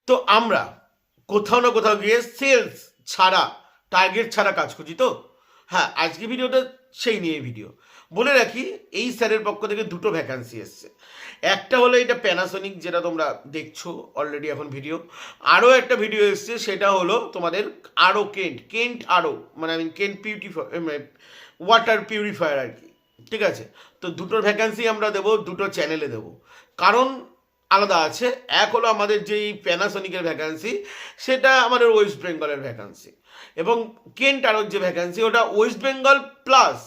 তো আমরা কোথাও না কোথাও গিয়ে সেলস ছাড়া, টার্গেট ছাড়া কাজ করছি। তো হ্যাঁ, আজকে ভিডিওটা সেই নিয়ে ভিডিও। বলে রাখি, এই স্যারের পক্ষ থেকে দুটো ভ্যাকান্সি এসছে। একটা হলো এটা প্যানাসোনিক, যেটা তোমরা দেখছো অলরেডি এখন ভিডিও। আরও একটা ভিডিও এসছে, সেটা হলো তোমাদের আরও কেন্ট আরও, মানে আমি কেন্ট পিউরিফায়ার, ওয়াটার পিউরিফায়ার আর কি। ঠিক আছে, তো দুটোর ভ্যাকান্সি আমরা দেবো, দুটো চ্যানেলে দেবো। কারণ আলাদা আছে। এক হলো আমাদের যেই প্যানাসোনিকের ভ্যাকান্সি, সেটা আমাদের ওয়েস্ট বেঙ্গলের ভ্যাকান্সি। এবং কেন্ট আরও যে ভ্যাকান্সি, ওটা ওয়েস্ট বেঙ্গল প্লাস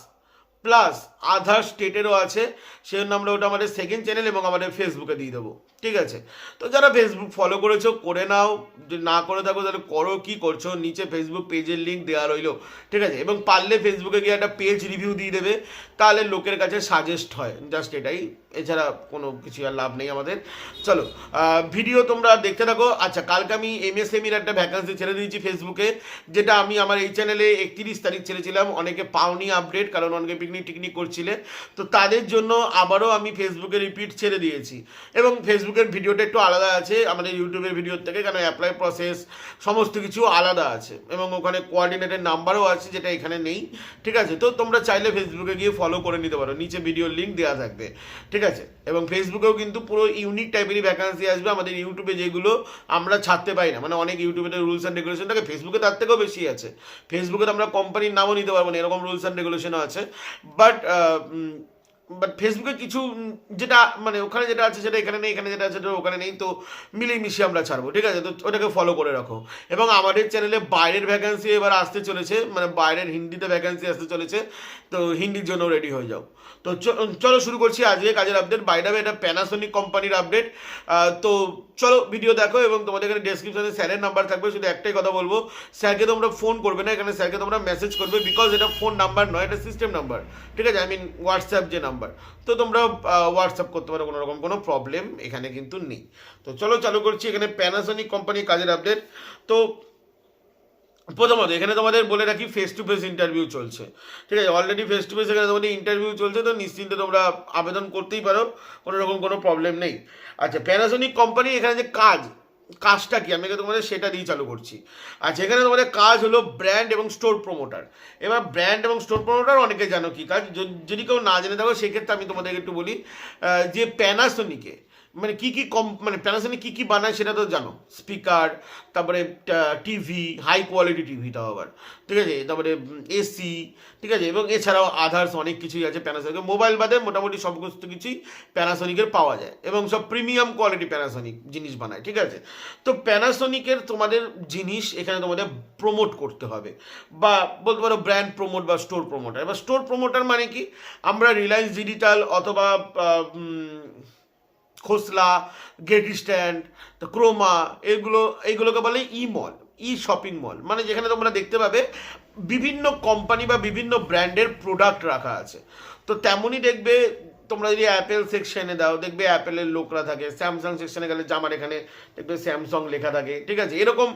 প্লাস আধার স্টেটেরও আছে। সেজন্য আমরা ওটা আমাদের সেকেন্ড চ্যানেল এবং আমাদের ফেসবুকে দিয়ে দেবো। ঠিক আছে, তো যারা ফেসবুক ফলো করেছো করে নাও, যদি না করে থাকো তাহলে করো। কি করছো, নিচে ফেসবুক পেজের লিঙ্ক দেওয়া রইলো। ঠিক আছে, এবং পারলে ফেসবুকে গিয়ে একটা পেজ রিভিউ দিয়ে দেবে, তাহলে লোকের কাছে সাজেস্ট হয়, জাস্ট এটাই। এছাড়া কোনো কিছু আর লাভ নেই আমাদের। চলো ভিডিও তোমরা দেখতে থাকো। আচ্ছা, কালকে আমি এমএসএমইর একটা ভ্যাকান্সি ছেড়ে দিয়েছি ফেসবুকে, যেটা আমি আমার এই চ্যানেলে 31 তারিখ ছেড়েছিলাম। অনেকে পাওনি আপডেট, কারণ অনেকে পিকনিক টিকনিক করছিলে। তো তাদের জন্য আবারও আমি ফেসবুকে রিপিট ছেড়ে দিয়েছি। এবং ফেসবুকের ভিডিওটা একটু আলাদা আছে আমাদের ইউটিউবের ভিডিওর থেকে, কারণ অ্যাপ্লাই প্রসেস সমস্ত কিছু আলাদা আছে। এবং ওখানে কোঅর্ডিনেটের নাম্বারও আছে, যেটা এখানে নেই। ঠিক আছে, তো তোমরা চাইলে ফেসবুকে গিয়ে ফলো করে নিতে পারো, নিচে ভিডিওর লিঙ্ক দেওয়া থাকবে। ঠিক আছে, এবং ফেসবুকেও কিন্তু পুরো ইউনিক টাইপেরই ভ্যাকান্সি আসবে। আমাদের ইউটিউবে যেগুলো আমরা ছাড়তে পারি না, মানে অনেক ইউটিউবের রুলস অ্যান্ড রেগুলেশন থাকে, ফেসবুকে তার থেকেও বেশি আছে। ফেসবুকে তো আমরা কোম্পানির নামও নিতে পারবো না, এরকম রুলস অ্যান্ড রেগুলেশনও আছে। বাট ফেসবুকে কিছু যেটা মানে ওখানে যেটা আছে সেটা এখানে নেই, এখানে যেটা আছে সেটা ওখানে নেই, তো মিলিয়ে মিশিয়ে আমরা ছাড়বো। ঠিক আছে, তো ওটাকে ফলো করে রাখো। এবং আমাদের চ্যানেলে বাইরের ভ্যাকান্সি এবার আসতে চলেছে, মানে বাইরের হিন্দিতে ভ্যাকান্সি আসতে চলেছে, তো হিন্দির জন্য রেডি হয়ে যাও। তো চলো শুরু করছি আজকে কাজের আপডেট। বাইরে এটা প্যানাসোনিক কোম্পানির আপডেট। তো চলো ভিডিও দেখো, এবং তোমাদের এখানে ডেসক্রিপশনে স্যারের নাম্বার থাকবে। শুধু একটাই কথা বলবো, স্যারকে তোমরা ফোন করবে না, এখানে স্যারকে তোমরা মেসেজ করবে, বিকজ এটা ফোন নাম্বার নয়, এটা সিস্টেম নাম্বার। ঠিক আছে, আই মিন হোয়াটসঅ্যাপ যে নাম্বার, তো তোমরা হোয়াটসঅ্যাপ করতে পারো, কোনো রকম কোনো প্রবলেম এখানে কিন্তু নেই। তো চলো চালু করছি এখানে প্যানাসোনিক কোম্পানির কাজের আপডেট। তো প্রথমত এখানে তোমাদের বলে রাখি, ফেস টু ফেস ইন্টারভিউ চলছে। ঠিক আছে, অলরেডি ফেস টু ফেস এখানে তোমাদের ইন্টারভিউ চলছে, তো নিশ্চিন্তে তোমরা আবেদন করতেই পারো, কোনো রকম কোনো প্রবলেম নেই। আচ্ছা, প্যানাসোনিক কোম্পানি এখানে যে কাজটা কি, আমি তোমাদের সেটা দিয়ে চালু করছি। আচ্ছা, এখানে তোমাদের কাজ হলো ব্র্যান্ড এবং স্টোর প্রমোটার। এবার ব্র্যান্ড এবং স্টোর প্রমোটার অনেকে জানো কি কাজ, যদি কেউ না জেনে থাকো সেক্ষেত্রে আমি তোমাদেরকে একটু বলি। যে প্যানাসোনিকে মানে মানে প্যানাসোনিক কী কী বানায় সেটা তো জানো। স্পিকার, তারপরে টিভি, হাই কোয়ালিটি টিভি, তাও আবার। ঠিক আছে, তারপরে এসি। ঠিক আছে, এবং এছাড়াও আদার্স অনেক কিছুই আছে প্যানাসোনিকের। মোবাইল বাদে মোটামুটি সমস্ত কিছুই প্যানাসোনিকের পাওয়া যায়, এবং সব প্রিমিয়াম কোয়ালিটি প্যানাসোনিক জিনিস বানায়। ঠিক আছে, তো প্যানাসোনিকের তোমাদের জিনিস এখানে তোমাদের প্রমোট করতে হবে, বা বলতে পারো ব্র্যান্ড প্রমোট বা স্টোর প্রমোটার। এবার স্টোর প্রমোটার মানে কি, আমরা রিলায়েন্স ডিজিটাল অথবা খোসলা, গেট স্ট্যান্ড, তো ক্রোমা, এইগুলোকে বলে ই মল, ই শপিং মল, মানে যেখানে তোমরা দেখতে পাবে বিভিন্ন কোম্পানি বা বিভিন্ন ব্র্যান্ডের প্রোডাক্ট রাখা আছে। তো তেমনই দেখবে তোমরা যদি অ্যাপেল সেকশনে দাও, দেখবে অ্যাপেলের লোকরা থাকে। স্যামসাং সেকশনে গেলে জামার এখানে দেখবে স্যামসাং লেখা থাকে। ঠিক আছে, এরকম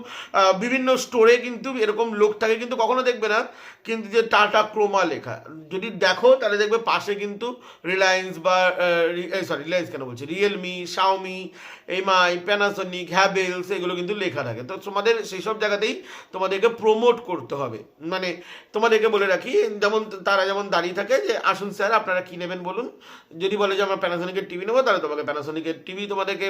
বিভিন্ন স্টোরে কিন্তু এরকম লোক থাকে, কিন্তু কখনো দেখবে না কিন্তু যে টাটা ক্রোমা লেখা। যদি দেখো তাহলে দেখবে পাশে কিন্তু রিলায়েন্স বা সরি রিলায়েন্স কেন বলছি, Realme, Xiaomi, MI, Panasonic, Havells, এগুলো কিন্তু লেখা থাকে। তো তোমাদের সেই সব জায়গাতেই তোমাদেরকে প্রমোট করতে হবে। মানে তোমাদেরকে বলে রাখি, যেমন তারা যেমন দাঁড়িয়ে থাকে যে আসুন স্যার আপনারা কী নেবেন বলুন। যদি বলে যে আমরা প্যানাসোনিকের টিভি নেবো, তাহলে তোমাকে প্যানাসোনিকের টিভি তোমাদেরকে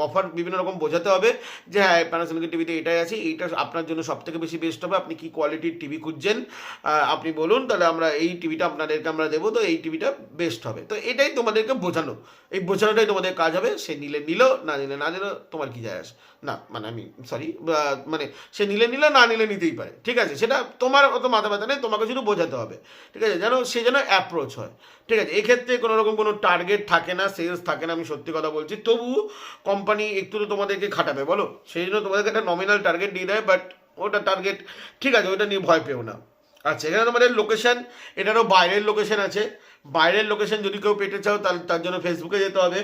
অফার বিভিন্ন রকম বোঝাতে হবে, যে হ্যাঁ প্যানাসোনিকের টিভিতে এটাই আছে, এইটা আপনার জন্য সব থেকে বেশি বেস্ট হবে, আপনি কী কোয়ালিটির টিভি খুঁজছেন আপনি বলুন, তাহলে আমরা এই টিভিটা আপনাদেরকে আমরা দেবো, তো এই টিভিটা বেস্ট হবে। তো এটাই তোমাদেরকে বোঝানো, এই বোঝানোটাই তোমাদের কাজ হবে। সে নিলে নিল, না নিলে না নিল, তোমার কি যায় আসে না, মানে আমি সরি, মানে সে নিলে নিল, না নিলে নিতেই পারে। ঠিক আছে, সেটা তোমার অত মাথা ব্যথা নেই, তোমাকে শুধু বোঝাতে হবে। ঠিক আছে, যেন সে যেন অ্যাপ্রোচ হয়। ঠিক আছে, এক্ষেত্রে কোনো রকম কোনো টার্গেট থাকে না, সেলস থাকে না, আমি সত্যি কথা বলছি। তবু কোম্পানি একটু তো তোমাদেরকে খাটাবে বলো, সেই জন্য তোমাদেরকে একটা নমিনাল টার্গেট দিয়ে দেয়, বাট ওটা টার্গেট ঠিক আছে, ওটা নিয়ে ভয় পেও না। আচ্ছা, এখানে তোমাদের লোকেশন, এটারও বাইরের লোকেশন আছে। বাইরের লোকেশন যদি কেউ পেতে চাও তাহলে তার জন্য ফেসবুকে যেতে হবে।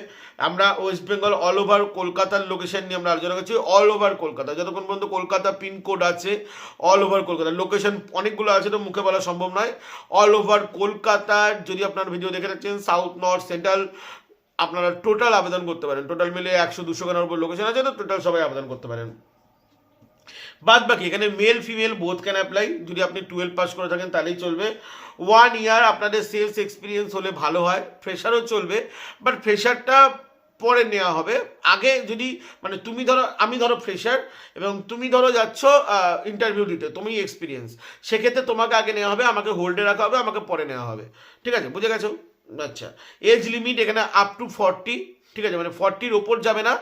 আমরা ওয়েস্ট বেঙ্গল অল ওভার কলকাতার লোকেশন নিয়ে আমরা আলোচনা করছি। অল ওভার কলকাতা, যতক্ষণ পর্যন্ত কলকাতা পিনকোড আছে, অল ওভার কলকাতা লোকেশন অনেকগুলো আছে, তো মুখে বলা সম্ভব নয়। অল ওভার কলকাতার যদি আপনার ভিডিও দেখে রাখছেন, সাউথ, নর্থ, সেন্ট্রাল, আপনারা টোটাল আবেদন করতে পারেন। টোটাল মিলে 100-200 খানার উপর লোকেশন আছে, তো টোটাল সবাই আবেদন করতে পারেন। বাদ বাকি এখানে male female both can apply. যদি আপনি 12 পাস করে থাকেন তাহলেই চলবে। 1 ইয়ার আপনাদের সেলস এক্সপিরিয়েন্স হলে ভালো হয়। ফ্রেশারও চলবে, বাট ফ্রেশারটা পরে নেওয়া হবে। আগে যদি মানে তুমি ধরো, আমি ধরো ফ্রেশার এবং তুমি ধরো যাচ্ছ ইন্টারভিউ দিতে, তুমি এক্সপিরিয়েন্স, সেক্ষেত্রে তোমাকে আগে নেওয়া হবে, আমাকে হোল্ডে রাখা হবে, আমাকে পরে নেওয়া হবে। ঠিক আছে, বুঝে গেছো? আচ্ছা, এজ লিমিট এখানে আপ টু 40। ঠিক আছে, মানে 40-র ওপর যাবে না,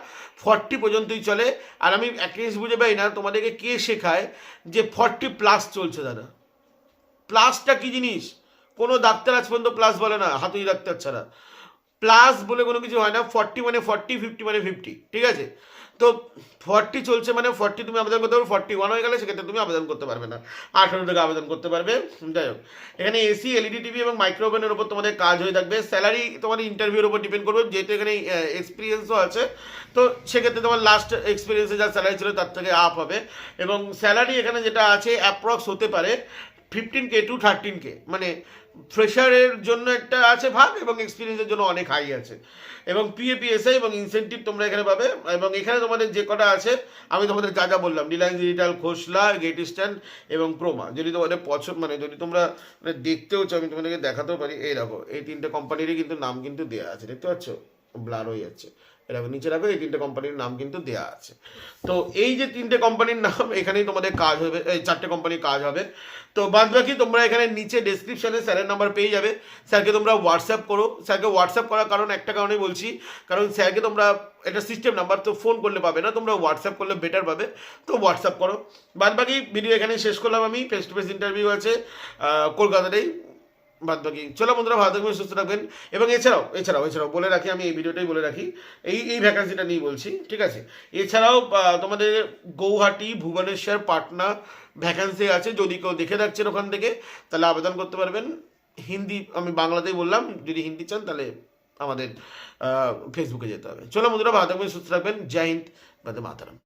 40 পর্যন্তই চলে। আর আমি একটা জিনিস বুঝে পাই না, তোমাদেরকে কে শেখায় যে 40+ চলছে দাদা? প্লাসটা কি জিনিস? কোনো ডাক্তার আজ পর্যন্ত প্লাস বলে না, হাতুড়ি ডাক্তার ছাড়া। প্লাস বলে কোনো কিছু হয় না। 40 মানে 40, 50 মানে 50। ঠিক আছে, তো 40 চলছে মানে 40 তুমি আবেদন করতে পারবে। 41 হয়ে গেলে সেক্ষেত্রে তুমি আবেদন করতে পারবে না, 18 থেকে আবেদন করতে পারবে। যাই হোক, এখানে এসি, এলইডি টিভি এবং মাইক্রোওভেনের উপর তোমাদের কাজ হয়ে থাকবে। স্যালারি তোমাদের ইন্টারভিউর উপর ডিপেন্ড করবে, যেহেতু এখানে এক্সপিরিয়েন্সও আছে, তো সেক্ষেত্রে তোমার লাস্ট এক্সপিরিয়েন্সে যা স্যালারি ছিল তার থেকে আপ হবে। এবং স্যালারি এখানে যেটা আছে অ্যাপ্রক্স হতে পারে 15K to 13K, মানে ফ্রেশারের জন্য একটা আছে ভাগ এবং এক্সপিরিয়েন্সের জন্য অনেক হাই আছে। এবং পিএপিএসআই এবং ইনসেন্টিভ তোমরা এখানে পাবে। এবং এখানে তোমাদের যে কটা আছে আমি তোমাদের যা যা বললাম, রিলায়েন্স ডিজিটাল, খোসলা, গেট ইস্টার্ন এবং ক্রোমা, যদি তোমাদের পছন্দ মানে যদি তোমরা মানে দেখতেও চাও, আমি তোমাদেরকে দেখাতেও পারি। এই দেখো, এই 3টে কোম্পানিরই কিন্তু নাম কিন্তু দেওয়া আছে, দেখতে পাচ্ছ? ব্লার হয়ে যাচ্ছে, এরকম নিচে রাখো, এই 3টে কোম্পানির নাম কিন্তু দেওয়া আছে। তো এই যে 3টে কোম্পানির নাম, এখানেই তোমাদের কাজ হবে, এই 4টে কোম্পানির কাজ হবে। তো বাদ বাকি তোমরা এখানে নিচে ডেসক্রিপশনে স্যারের নাম্বার পেয়ে যাবে। স্যারকে তোমরা হোয়াটসঅ্যাপ করো। স্যারকে হোয়াটসঅ্যাপ করার কারণ একটা কারণেই বলছি, কারণ স্যারকে তোমরা, এটা সিস্টেম নাম্বার, তো ফোন করলে পাবে না, তোমরা হোয়াটসঅ্যাপ করলে বেটার পাবে, তো হোয়াটসঅ্যাপ করো। বাদ বাকি ভিডিও এখানে শেষ করলাম আমি। ফেস টু ফেস ইন্টারভিউ আছে কলকাতাতেই। বাদ বাকি চলো বন্ধুরা, ভালো থাকবেন, সুস্থ থাকবেন। এবং এছাড়াও বলে রাখি, আমি এই ভিডিওটাই বলে রাখি, এই ভ্যাকান্সিটা নিয়ে বলছি, ঠিক আছে? এছাড়াও তোমাদের গৌহাটি, ভুবনেশ্বর, পাটনা ভ্যাকান্সি আছে। যদি কেউ দেখে থাকছেন ওখান থেকে, তাহলে আবেদন করতে পারবেন। হিন্দি, আমি বাংলাতেই বললাম, যদি হিন্দি চান তাহলে আমাদের ফেসবুকে যেতে হবে। চলো বন্ধুরা, ভালো থাকবেন, সুস্থ থাকবেন। জয় হিন্দ, বন্দে মাতরম।